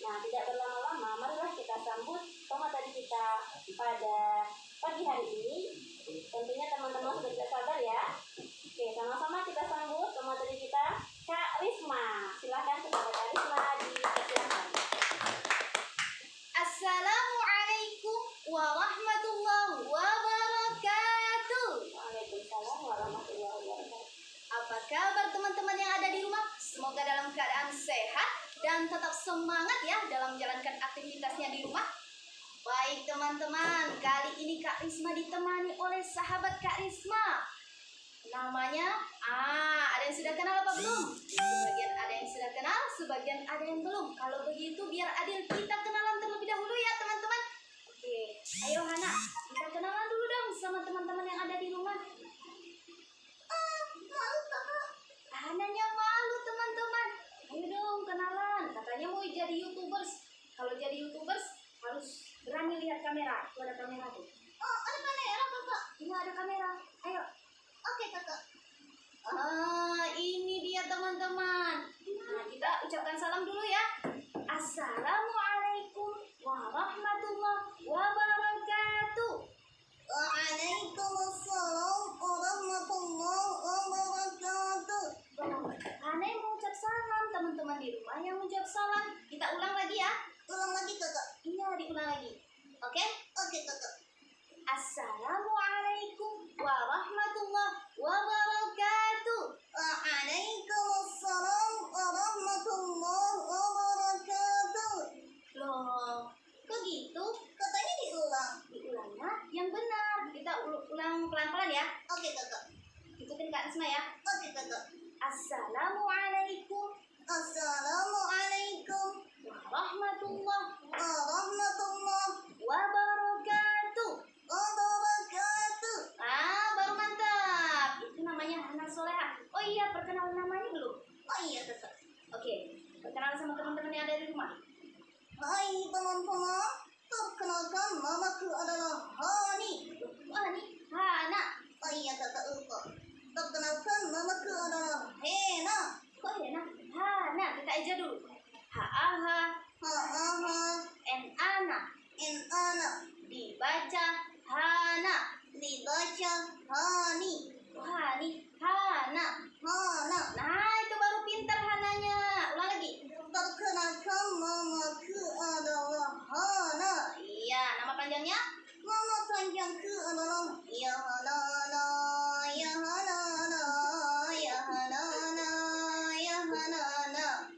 Nah, tidak berlama-lama, marilah kita sambut pemateri kita pada pagi hari ini. Tentunya teman-teman sudah tidak sabar ya. Oke, sama-sama kita sambut pemateri kita, Kak Risma. Silakan kepada Kak Risma dipersilakan. Assalamualaikum warahmatullahi wabarakatuh. Waalaikumsalam warahmatullahi wabarakatuh. Apa kabar teman-teman yang ada di rumah? Semoga dalam keadaan sehat dan tetap semangat ya dalam menjalankan aktivitasnya di rumah. Baik teman-teman, kali ini Kak Risma ditemani oleh sahabat Kak Risma. Namanya, ada yang sudah kenal apa belum? Sebagian ada yang sudah kenal, sebagian ada yang belum. Kalau begitu biar adil kita kenalan terlebih dahulu ya teman-teman. Oke, ayo Hana, kita kenalan dulu dong sama teman-teman yang ada di rumah. Malu kakak. Hananya malu teman-teman. Ayo dong kenalan. Katanya mau jadi YouTubers. Kalau jadi YouTubers harus berani lihat kamera. Tuh ada kamera tuh. Oh, ada kamera kakak. Iya ada kamera. Ayo. Oke kakak. Ini dia teman-teman. Nah, kita ucapkan salam dulu ya. Assalamualaikum warahmatullahi wabarakatuh. Waalaikumsalam warahmatullahi wabarakatuh. Hana yang mengucap salam, teman-teman di rumah yang mengucap salam. Kita ulang lagi ya. Ulang lagi kakak. Iya, diulang lagi. Oke? Oke kakak. Assalamualaikum warahmatullahi wabarakatuh. Waalaikumsalam warahmatullahi wabarakatuh. Loh, kok gitu? Katanya diulang. Diulangnya yang benar. Kita ulang pelan-pelan ya. Oke kakak. Ikutin Kak Risma ya. Oke kakak. Assalamualaikum. Assalamualaikum warahmatullahi wabarakatuh. Baru mantap. Itu namanya Hana Soleha. Oh iya, perkenalan namanya belum? Oh iya, tetap. Oke, perkenalan sama teman-teman yang ada di rumah. Hai teman-teman, perkenalkan namaku adalah Hani. Hani? Hana. Oh iya, kakak lupa. Perkenalkan namaku adalah Hena. Oh Hena? Hana, kita aja dulu. Ha-aha. En-ana. Dibaca Hana. Dibaca Hani. Hani. Hana. Nah, itu baru pintar Hananya. Ulang lagi. Perkenalkan namaku adalah Hana. Iya, nama panjangnya? Nama panjangku adalah Yahanana.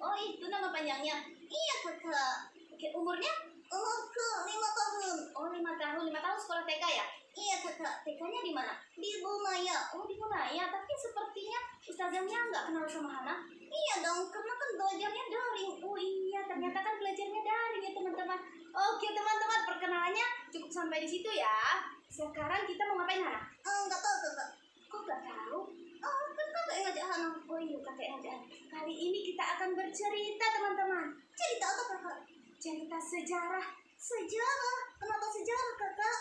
Oh, itu nama panjangnya. Iya, kakak. Oke, umurnya? Umurku 5 tahun. Oh, 5 tahun. 5 tahun sekolah TK ya? Iya, kakak. TK-nya di mana? Di Bunaya. Oh, di Bunaya. Tapi sepertinya ustazahnya nggak kenal sama Hana. Iya dong, karena kan belajarnya daring. Oh iya, ternyata kan belajarnya daring ya teman-teman. Oke teman-teman, perkenalannya cukup sampai di situ ya. Sekarang kita mau ngapain Hana? Nggak tahu kakak. Kok nggak tahu? Oh, kan kakak yang ngajak Hana. Oh iya, kakak yang ngajak Hana. Kali ini kita akan bercerita teman-teman. Cerita apa kakak? Cerita sejarah. Sejarah? Kenapa sejarah kakak?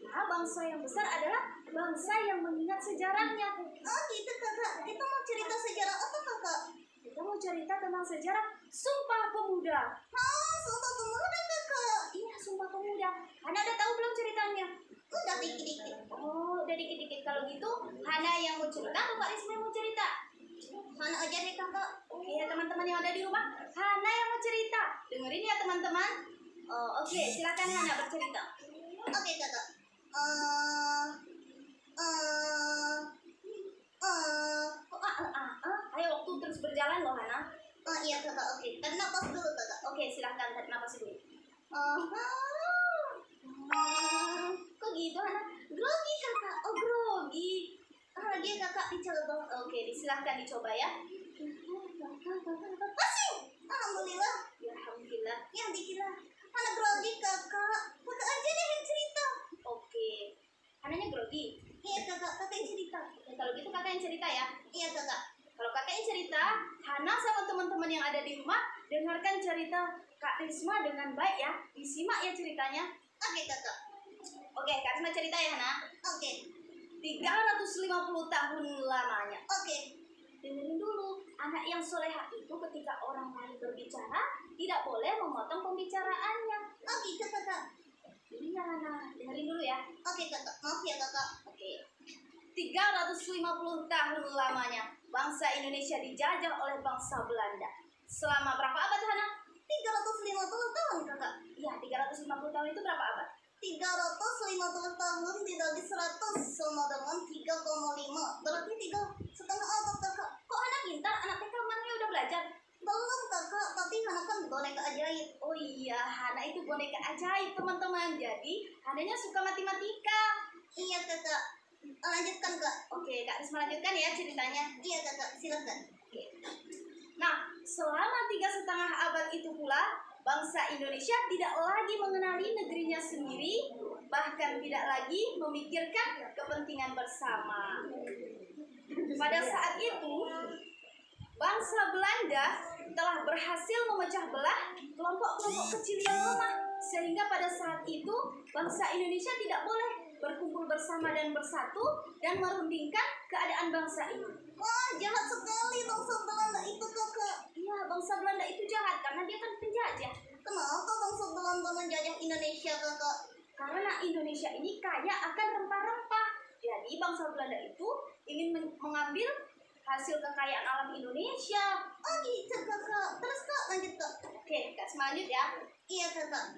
Karena bangsa yang besar adalah bangsa yang mengingat sejarahnya. Oh gitu kakak. Kita mau cerita sejarah apa kakak? Kita mau cerita tentang sejarah Sumpah Pemuda. Sumpah Pemuda kakak? Iya, Sumpah Pemuda. Hana udah tahu belum ceritanya? Udah dikit-dikit. Oh, udah dikit-dikit. Kalau gitu Hana yang mau cerita atau Kak Risma yang mau cerita? Hana aja deh kakak. Oke ya teman-teman yang ada di rumah, Hana yang mau cerita. Dengerin ya teman-teman. Oke, silakan Hana bercerita. Oke kakak. Ayo waktu terus berjalan loh Hana. Oh iya kakak, oke. Tarik napas dulu kakak. Oke, silakan tarik napas dulu. Kok gitu Hana? Grogi kakak. Oh grogi. Lagi kakak dicoba. Oke, silahkan dicoba ya. Masih. Alhamdulillah. Ya alhamdulillah. Yang dikira Hana grogi kakak. Kakak aja deh yang cerita. Oke. Hananya grogi. Iya kakak, kakak yang cerita. Oke, kalau gitu kakak yang cerita ya. Iya kakak. Kalau kakak yang cerita, Hana sama teman-teman yang ada di rumah dengarkan cerita Kak Risma dengan baik ya. Disimak ya ceritanya. Oke kakak. Oke, Kak Risma cerita ya Hana. Oke. 350 tahun lamanya. Oke. Dengerin dulu. Anak anak yang soleha itu ketika orang lain berbicara tidak boleh memotong pembicaraannya. Oh gitu kakak. Iya Hana, dengerin dulu ya. Oke kakak, maaf ya kakak. Oke. 350 tahun lamanya bangsa Indonesia dijajah oleh bangsa Belanda. Selama berapa abad Hana? 350 tahun kakak. Iya, 350 tahun itu berapa abad? 350 tahun dibagi 100 sama dengan 3,5. Berarti 3,5 abad kakak. Kok Hana pintar? Anak TK mananya udah belajar? Belum kakak, tapi Hana kan boneka ajaib. Oh iya, Hana itu boneka ajaib teman-teman. Jadi, Hananya suka matematika. Iya kakak. Lanjutkan kak. Oke, Kak Risma lanjutkan ya ceritanya. Iya kakak, silakan. Oke. Nah, selama 3,5 abad itu pula, bangsa Indonesia tidak lagi mengenali negerinya sendiri, bahkan tidak lagi memikirkan kepentingan bersama. Pada saat itu, bangsa Belanda telah berhasil memecah belah kelompok-kelompok kecil yang lemah, sehingga pada saat itu bangsa Indonesia tidak boleh berkumpul bersama dan bersatu dan merundingkan keadaan bangsa ini. Wah, jahat sekali bangsa Belanda itu kakak. Iya, bangsa Belanda itu jahat karena dia kan penjajah. Kenapa bangsa Belanda menjajah Indonesia kakak? Karena Indonesia ini kaya akan rempah-rempah. Jadi bangsa Belanda itu ingin mengambil hasil kekayaan alam Indonesia. Oh gitu kakak. Terus kak, lanjut kak. Oke, Kak selanjut ya. Iya kakak.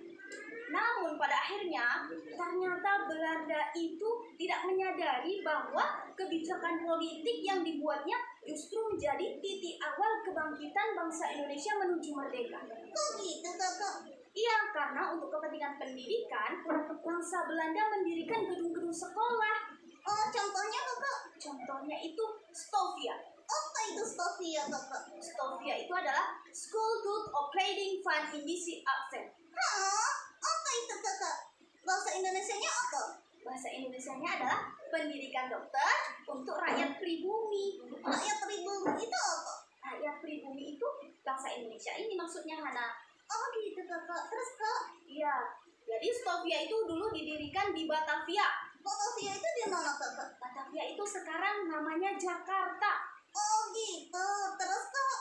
Namun pada akhirnya ternyata Belanda itu tidak menyadari bahwa kebijakan politik yang dibuatnya justru menjadi titik awal kebangkitan bangsa Indonesia menuju merdeka. Kok gitu kakak? Iya, karena untuk kepentingan pendidikan, bangsa Belanda mendirikan gedung-gedung sekolah. Oh, contohnya kakak. Contohnya itu Stovia. Apa itu Stovia kakak? Stovia itu adalah School Good Opleiding van Indische Accent. Hah? Apa itu kakak? Bahasa Indonesianya apa? Bahasa Indonesianya adalah pendidikan dokter untuk rakyat pribumi. Rakyat pribumi itu apa? Rakyat pribumi itu bangsa Indonesia ini maksudnya Hana. Oh gitu kakak. Terus kak? Iya, jadi Stovia itu dulu didirikan di Batavia. Batavia itu di mana kakak? Batavia itu sekarang namanya Jakarta. Oh gitu. Terus kak?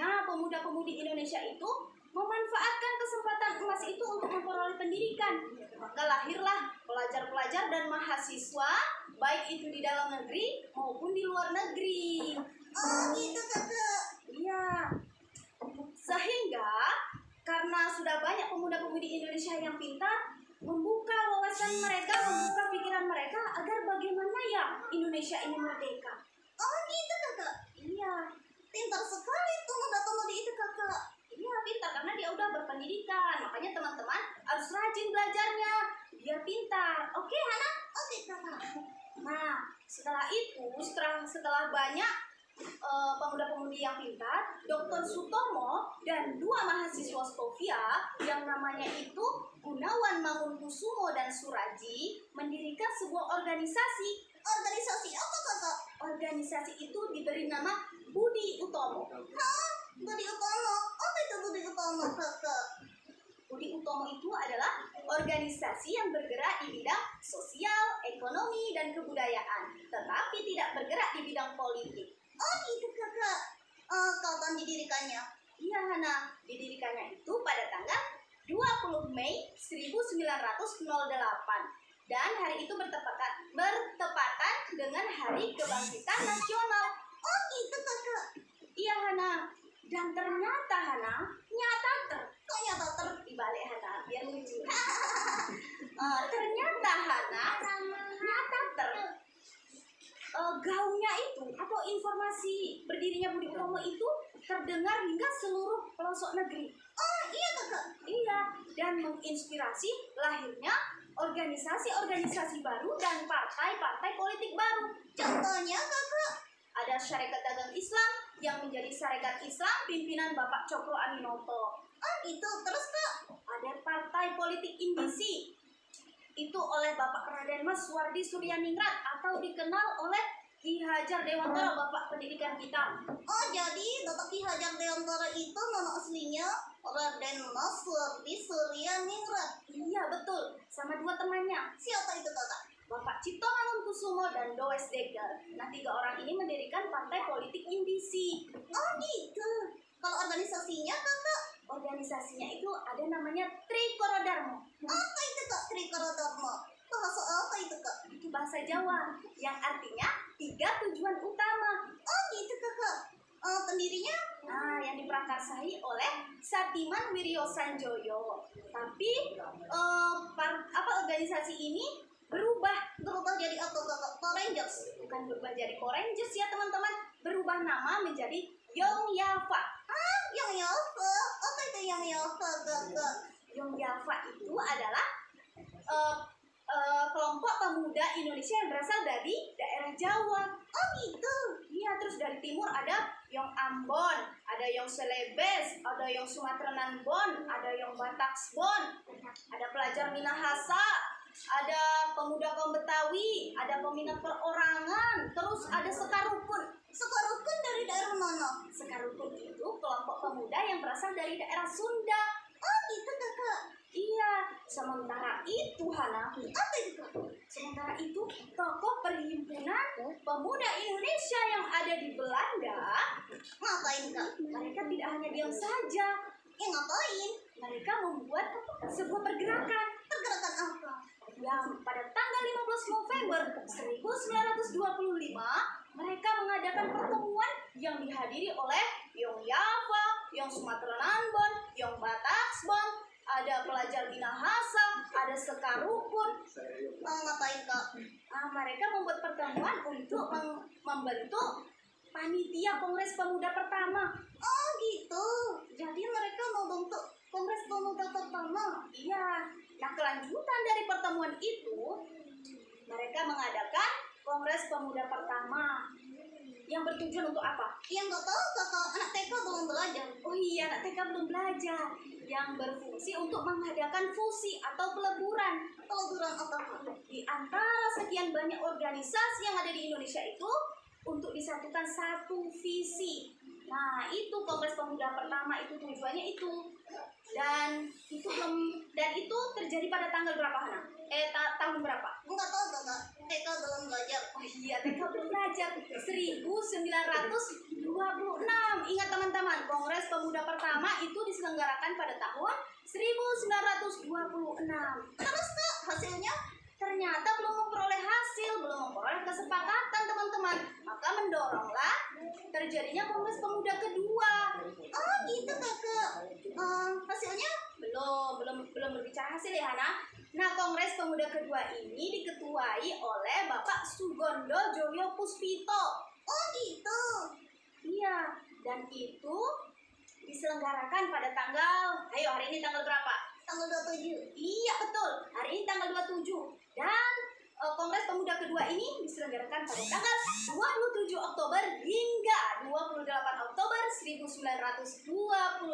Nah, pemuda-pemudi Indonesia itu memanfaatkan kesempatan emas itu untuk memperoleh pendidikan. Maka lahirlah pelajar-pelajar dan mahasiswa, baik itu di dalam negeri maupun di luar negeri. Oh gitu kakak. Iya. Sehingga karena sudah banyak pemuda-pemudi Indonesia yang pintar, membuka wawasan mereka, membuka pikiran mereka agar bagaimana ya Indonesia ini merdeka. Oh gitu kakak. Iya. Pintar sekali tuh muda-pemudi itu kakak. Iya, pintar karena dia udah berpendidikan. Makanya teman-teman harus rajin belajarnya biar pintar. Oke, Hana? Oke kakak. Nah, setelah itu, setelah banyak pemuda-pemudi yang pintar, Dr. Sutomo dan dua mahasiswa Stovia yang namanya itu Gunawan Mangunkusumo dan Suraji mendirikan sebuah organisasi. Organisasi apa kakak? Organisasi itu diberi nama Budi Utomo. Hah? Budi Utomo. Apa itu Budi Utomo kakak? Budi Utomo itu adalah organisasi yang bergerak di bidang sosial, ekonomi, dan kebudayaan, tetapi tidak bergerak di bidang politik. Oh gitu kakak. Kapan didirikannya? Iya, Hana, didirikannya itu pada tanggal 20 Mei 1908 dan hari itu bertepatan dengan Hari Kebangkitan Nasional. Oh gitu kakak. Iya, Hana. Dan ternyata Hana, Kok nyata dibalik Hana, biar lucu. Ternyata Hana, gaungnya itu atau informasi berdirinya Budi Utomo itu terdengar hingga seluruh pelosok negeri. Oh iya kakak. Iya, dan menginspirasi lahirnya organisasi-organisasi baru dan partai-partai politik baru. Contohnya kakak. Ada Syarikat Dagang Islam yang menjadi Syarikat Islam pimpinan Bapak Cokro Aminoto. Oh gitu. Terus kak? Ada Partai Politik Indisi, itu oleh Bapak Raden Mas Suwardi Suryaningrat atau dikenal oleh Ki Hajar Dewantara, Bapak Pendidikan kita. Oh jadi Bapak Ki Hajar Dewantara itu nama aslinya Raden Mas Suwardi Suryaningrat. Iya betul, sama dua temannya. Siapa itu kakak? Bapak Cipto Mangunkusumo dan Does Dekker. Nah, 3 orang ini mendirikan Partai Politik Indisi. Oh gitu. Kalau organisasinya kakak, Organisasinya itu ada namanya Trikorodharma. apa itu kak Trikorodharma? Bahasa apa itu kak? Itu bahasa Jawa yang artinya 3 tujuan utama. Oh gitu kakak. Pendirinya? Nah, yang diprakarsai oleh Satiman Wiryo Sanjoyo. Tapi organisasi ini berubah Jadi apa kakak? Power Rangers. bukan berubah jadi Power Rangers ya teman-teman, berubah nama menjadi Yongyafa. Yang Yava. Apa itu yang Yava kakak? Yongyafa itu adalah kelompok pemuda Indonesia yang berasal dari daerah Jawa. Oh gitu. Iya, terus dari timur ada Yong Ambon, ada Yong Celebes, ada Yong Sumatranan Bon, ada Yong Bataksbon, ada pelajar Minahasa, ada pemuda kaum Betawi, ada peminat perorangan, terus ada Sekarukun. Sekarukun dari daerah mana? Sekarukun itu kelompok pemuda yang berasal dari daerah Sunda. Oh gitu kakak. Iya, sementara itu Hana, Apa itu kak? sementara itu tokoh perhimpunan pemuda Indonesia yang ada di Belanda, Ngapain kak? mereka tidak hanya diam saja, Ya ngapain? mereka membuat sebuah pergerakan Pergerakan apa? yang pada tanggal 15 November 1925 mereka mengadakan pertemuan yang dihadiri oleh Yong Yava, Yong Sumatranan Bon, Yong Bataksbon, ada pelajar Minahasa, ada Sekarukun. Ngapain kak? Mereka membuat pertemuan untuk membentuk panitia Kongres Pemuda pertama. Oh gitu. Jadi mereka mau bentuk Kongres Pemuda pertama. Iya. Nah, kelanjutan dari pertemuan itu, mereka mengadakan Kongres Pemuda pertama yang bertujuan untuk apa? Yang nggak tahu kakak, anak TK belum belajar. Oh iya, anak TK belum belajar. Yang berfungsi untuk mengadakan fusi atau peleburan Peleburan apa kak? di antara sekian banyak organisasi yang ada di Indonesia itu untuk disatukan satu visi. Nah, itu Kongres Pemuda pertama itu tujuannya itu. Dan itu terjadi pada tanggal berapa, Hana? Tahun berapa? Nggak tahu kakak, TK belum belajar. Oh iya, TK belum belajar. 1926. Ingat teman-teman, Kongres Pemuda pertama itu diselenggarakan pada tahun 1926. Terus kak, hasilnya? Ternyata belum memperoleh hasil, belum memperoleh kesepakatan teman-teman. Maka mendoronglah terjadinya Kongres Pemuda kedua. Oh gitu kakak. Hasilnya? Belum berbicara hasil ya Hana. Nah, Kongres Pemuda kedua ini diketuai oleh Bapak Sugondo Joyo Puspito. Oh gitu. Iya, dan itu diselenggarakan pada hari ini tanggal berapa? Tanggal 27. Iya betul, hari ini tanggal 27. Dan Kongres Pemuda kedua ini diselenggarakan pada tanggal 27 Oktober hingga 28 Oktober 1928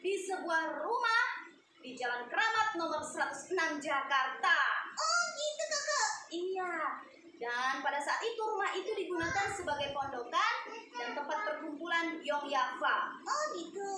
di sebuah rumah di Jalan Keramat nomor 106 Jakarta. Oh gitu kakak. Iya, dan pada saat itu rumah itu digunakan sebagai pondokan dan tempat perkumpulan Yongyafa. Oh gitu.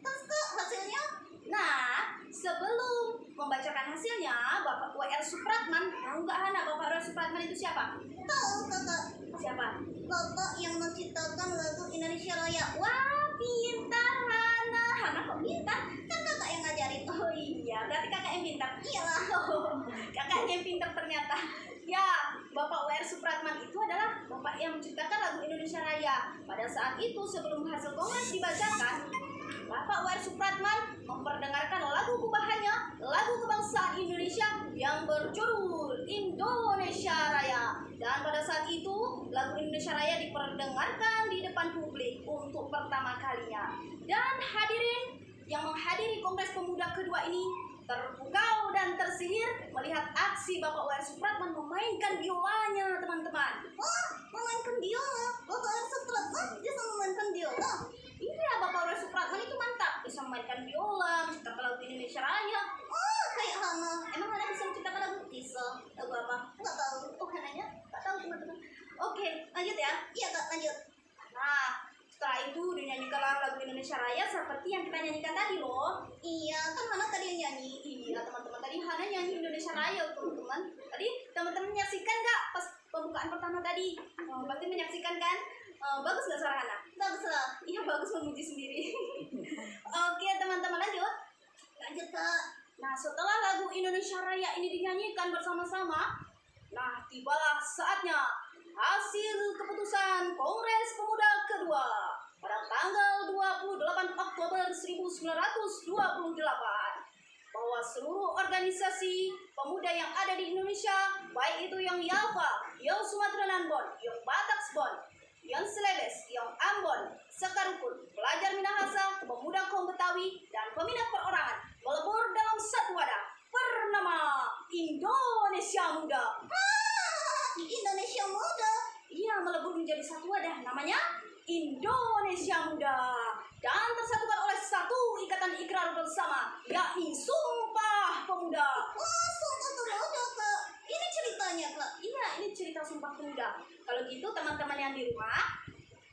Terus kak, hasilnya? Nah, sebelum membacakan hasilnya, Bapak W.R. Supratman, tahu nggak Hana Bapak W.R. Supratman itu siapa? Tahu kakak. Siapa? Bapak yang menciptakan lagu Indonesia Raya. Wah, pintar Hana. Hana kok pintar? Kan kakak yang ngajarin. Oh iya, berarti kakak yang pintar. Iyalah. Kakaknya yang pintar ternyata. Ya, Bapak W.R. Supratman itu adalah Bapak yang menciptakan lagu Indonesia Raya. Pada saat itu sebelum hasil kongres dibacakan, Bapak W.R. Supratman memperdengarkan lagu gubahannya, lagu kebangsaan Indonesia yang berjudul Indonesia Raya. Dan pada saat itu, lagu Indonesia Raya diperdengarkan di depan publik untuk pertama kalinya. Dan hadirin yang menghadiri Kongres Pemuda kedua ini terpukau dan tersihir melihat aksi Bapak W.R. Supratman memainkan biolanya, teman-teman. Wah, memainkan biola. Bapak Supratman bisa memainkan biola. Iya, Bapak W.R. Supratman itu mantap, bisa memainkan biola, menciptakan lagu Indonesia Raya. Oh, kayak Hana. Emang Hana bisa menciptakan lagu? Bisa. Lagu apa? Nggak tahu. Oh, Hananya nggak tahu teman-teman. Oke, lanjut ya. Iya kak, lanjut. Nah, setelah itu dinyanyikanlah lagu Indonesia Indonesia Raya seperti yang kita nyanyikan tadi loh. Iya, kan Hana tadi yang nyanyi. Iya teman-teman, tadi Hana nyanyi Indonesia Raya teman-teman. Tadi teman-teman menyaksikan nggak pas pembukaan pertama tadi? Pasti menyaksikan kan? Bagus nggak suara Hana? Bagus lah. Iya bagus, memuji sendiri. Oke teman-teman, lanjut. Lanjut Kak. Nah setelah lagu Indonesia Raya ini dinyanyikan bersama-sama, nah tibalah saatnya hasil keputusan Kongres Pemuda kedua pada tanggal 28 Oktober 1928 bahwa seluruh organisasi pemuda yang ada di Indonesia, baik itu yang Yalva, yang Sumatera Nanbon, yang Bataksbon, yang Celebes, yang Ambon, Sekarukun, pelajar Minahasa, pemuda kaum Betawi, dan peminat perorangan melebur dalam satu wadah bernama Indonesia Muda. Indonesia Muda. Iya, melebur menjadi satu wadah namanya Indonesia Muda dan tersatukan oleh satu ikatan ikrar bersama, yakni Sumpah Pemuda. Oh, Sumpah Pemuda Kak. Ini ceritanya Kak. Iya, ini cerita Sumpah Pemuda. Kalau gitu teman-teman yang di rumah,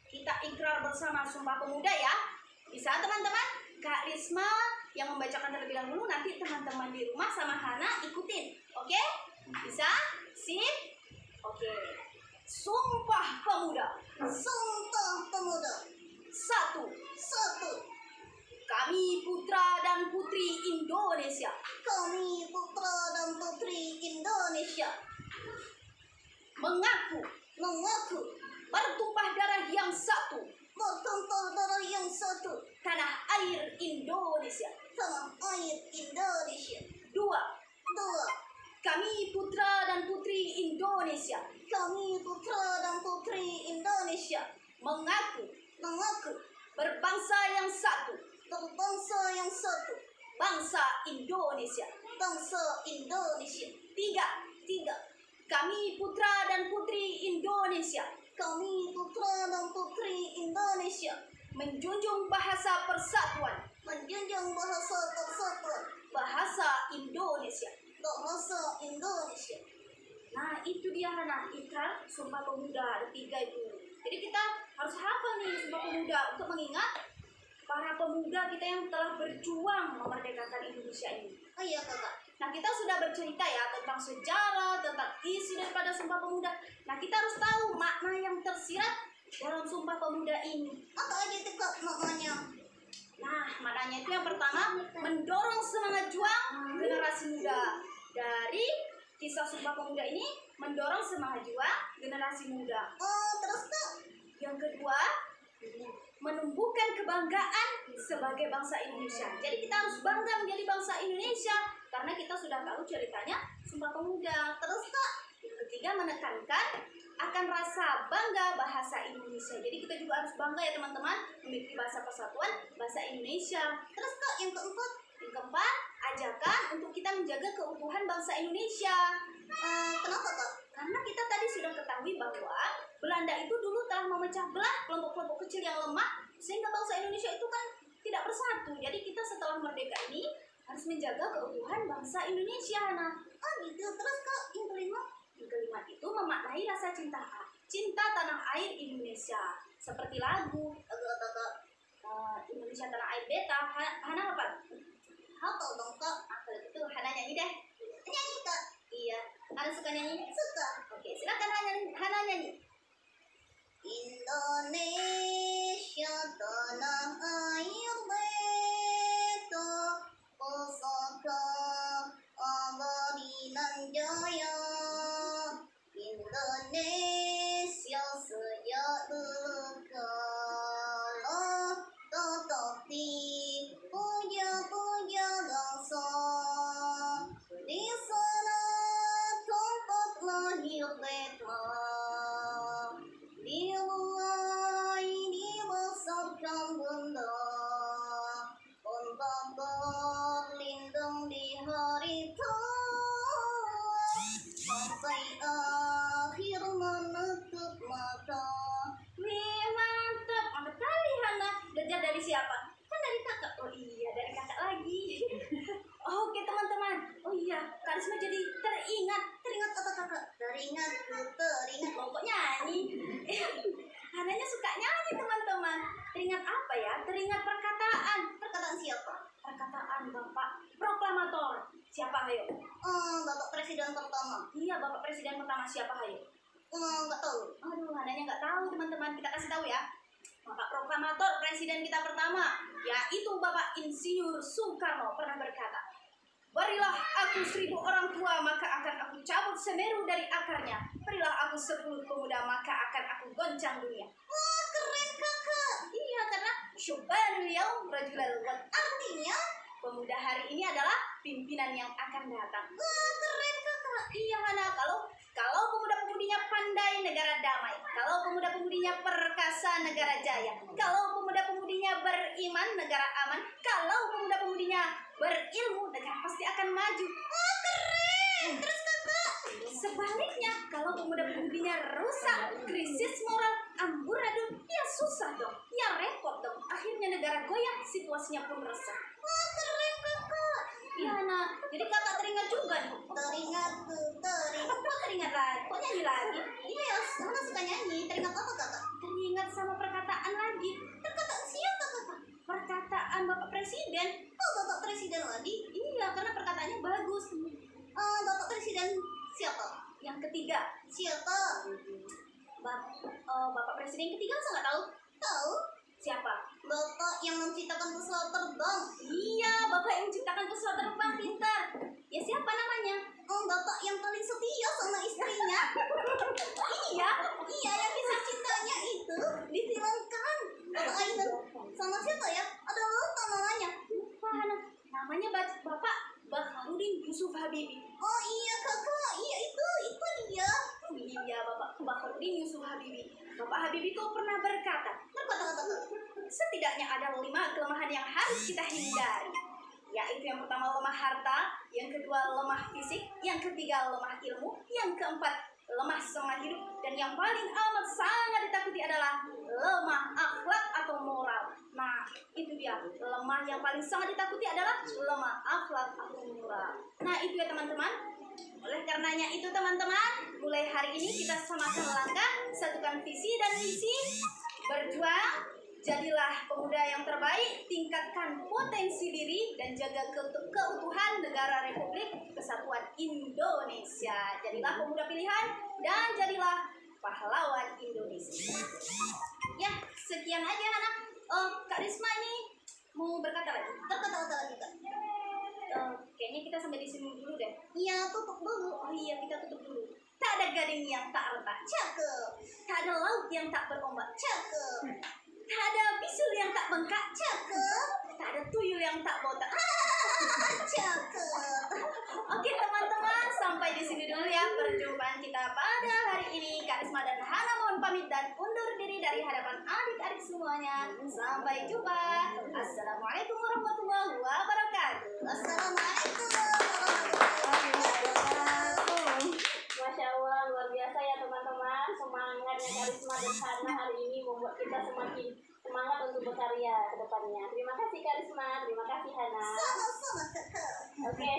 kita ikrar bersama Sumpah Pemuda ya. Bisa teman-teman? Kak Risma yang membacakan terlebih dahulu, nanti teman-teman di rumah sama Hana ikutin. Oke? Bisa? Sip? Oke. Sumpah Pemuda. Sumpah Pemuda. 1. Satu. Kami putra dan putri Indonesia Kami putra dan putri Indonesia mengaku bertumpah darah yang satu, bertumpah darah yang satu, tanah air Indonesia. tanah air Indonesia. 2. Dua. Kami putra dan putri Indonesia Kami putra dan putri Indonesia mengaku mengaku berbangsa yang satu, berbangsa yang satu, bangsa Indonesia. bangsa Indonesia. 3. Kami putra dan putri Indonesia Kami putra dan putri Indonesia menjunjung bahasa persatuan, menjunjung bahasa persatuan, bahasa Indonesia. bahasa Indonesia. Nah itu dia Hana, ikrar Sumpah Pemuda, ada 3 itu. Jadi kita harus hafal nih Sumpah Pemuda untuk mengingat para pemuda kita yang telah berjuang memerdekakan Indonesia ini. Oh iya Kakak. Nah kita sudah bercerita ya tentang sejarah, tentang isi daripada Sumpah Pemuda. Nah kita harus tahu makna yang tersirat dalam Sumpah Pemuda ini. Apa aja itu Kak maknanya? Nah maknanya itu yang pertama, mendorong semangat juang generasi muda. Dari kisah Sumpah Pemuda ini mendorong semangat juang generasi muda. Oh terus Kak? Yang kedua, menumbuhkan kebanggaan sebagai bangsa Indonesia. Jadi kita harus bangga menjadi bangsa Indonesia karena kita sudah tahu ceritanya Sumpah Pemuda. Terus Kak? Yang ketiga, menekankan akan rasa bangga bahasa Indonesia. Jadi kita juga harus bangga ya teman-teman memiliki bahasa persatuan, bahasa Indonesia. Terus Kak yang keempat? Yang keempat, ajakan untuk kita menjaga keutuhan bangsa Indonesia. Kenapa Kak? Karena kita tadi sudah ketahui bahwa Belanda itu dulu telah memecah belah kelompok-kelompok kecil yang lemah sehingga bangsa Indonesia itu kan tidak bersatu. Jadi kita setelah merdeka ini harus menjaga keutuhan bangsa Indonesia. Nah, Oh gitu. Terus Kak yang kelima? yang kelima itu memaknai rasa cinta tanah air Indonesia. Seperti lagu Indonesia Tanah Air Beta. Hana apa? Hafal dong Kak. Kalau gitu Hana nyanyi deh. Nyanyi Kak. Iya. Hana suka nyanyi? Suka. Oke, silakan Hana nyanyi. Indonesia tanah air beta, pusaka abadi nan jaya. Indonesia sejak dulu kala tetap dipuja-puja bangsa. Di sana tempat lahir beta, dimulai di hayo? Bapak Presiden pertama. Iya, Bapak Presiden pertama siapa hayo? Nggak tahu. Aduh, Hananya nggak tahu teman-teman. Kita kasih tahu ya. Bapak Proklamator Presiden kita pertama, yaitu Bapak Insinyur Soekarno pernah berkata, "Berilah aku 1000 orang tua, maka akan aku cabut Semeru dari akarnya. Berilah aku 10 pemuda, maka akan aku goncang dunia." Wah, keren kakak. Iya, karena syubanul yaum rajulal wad. Artinya, Pemuda hari ini adalah pimpinan yang akan datang. wah keren kakak. Iya, Hana, kalau pemuda-pemudinya pandai, negara damai. Kalau pemuda-pemudinya perkasa, negara jaya. Kalau pemuda-pemudinya beriman, negara aman. Kalau pemuda-pemudinya berilmu, negara pasti akan maju. Wah keren. Terus kakak. Sebaliknya, kalau pemuda-pemudinya rusak, krisis moral, amburadul, ya susah dong, ya repot dong. Akhirnya negara goyah, situasinya pun resah. Wah keren kakak. Iya, Hana, jadi kakak teringat juga nih. Teringat tuh, teringat. Kok teringat lagi? Kok nyanyi lagi? Iya, Hana suka nyanyi. Teringat apa kakak? Teringat sama perkataan lagi. Perkataan siapa kakak? Perkataan Bapak Presiden. Oh, Bapak Presiden lagi. Iya, karena perkataannya bagus. Bapak Presiden siapa? Yang ketiga, Siapa? Bapak Presiden ketiga masa nggak tahu? Tahu? Siapa? Bapak yang menciptakan pesawat terbang. Iya, Bapak yang menciptakan pesawat terbang, pintar. Ya, siapa namanya? Bapak yang paling setia sama istrinya. Iya, Iya, yang kisah cintanya itu difilmkan. Bapak Ainun sama siapa ya? Ada lupa namanya. lupa, Hana. Namanya Bapak Bakharudin Yusuf Habibie. Oh iya kakak, iya itu dia. Iya, Bapak Bakharudin Yusuf Habibie. Bapak Habibie itu pernah berkata, Kata-kata. setidaknya ada 5 kelemahan yang harus kita hindari, yaitu yang pertama lemah harta, yang kedua lemah fisik, yang ketiga lemah ilmu, yang keempat lemah semangat hidup, dan yang paling amat sangat ditakuti adalah lemah akhlak atau moral. Nah, itu dia, lemah yang paling sangat ditakuti adalah lemah akhlak atau moral. Nah, itu ya teman-teman. Oleh karenanya itu teman-teman, mulai hari ini kita samakan langkah, satukan visi dan misi, berjuang, jadilah pemuda yang terbaik, tingkatkan potensi diri, dan jaga keutuhan negara Republik Kesatuan Indonesia. Jadilah pemuda pilihan, dan jadilah pahlawan Indonesia. Ya, sekian aja Hana. Kak Risma ini mau berkata lagi. Kata-kata lagi kak. Kayaknya kita sampai di sini dulu deh. Iya, tutup dulu. Oh iya, kita tutup dulu. Tak ada gading yang tak retak, Cakep. tak ada laut yang tak berombak, Cakep. tak ada bisul yang tak bengkak, Cakep. tak ada tuyul yang tak botak. Cakep. Oke teman-teman, sampai di sini dulu ya perjumpaan kita pada hari ini. Kak Risma dan Hana mohon pamit dan undur diri dari hadapan adik-adik semuanya. Sampai jumpa. Assalamualaikum warahmatullahi wabarakatuh. Assalamualaikum warahmatullahi wabarakatuh. Masya Allah, luar biasa ya teman-teman. Semangatnya Karisma dan Hana hari ini membuat kita semakin semangat untuk berkarya ke depannya. Terima kasih Karisma, terima kasih Hana. Sama-sama kakak. Oke,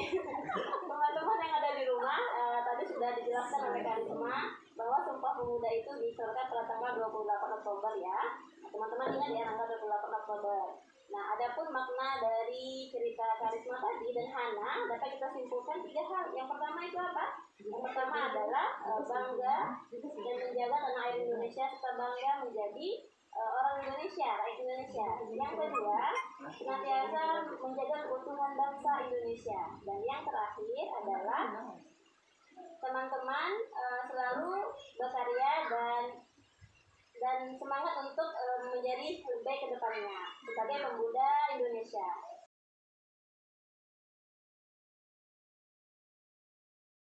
teman-teman yang ada di rumah, tadi sudah dijelaskan oleh Karisma bahwa Sumpah Pemuda itu diselenggarakan pada tanggal 28 Oktober ya. Nah, teman-teman ingat ya, tanggal 28 Oktober. Nah, adapun makna dari cerita Karisma tadi dan Hana dapat kita simpulkan 3 hal. Yang pertama itu apa? Yang pertama adalah bangga dan menjaga tanah air Indonesia serta bangga menjadi orang Indonesia, rakyat Indonesia. Yang kedua, senantiasa menjaga keutuhan bangsa Indonesia. Dan yang terakhir adalah teman-teman selalu berkarya dan semangat untuk menjadi lebih baik ke depannya sebagai pemuda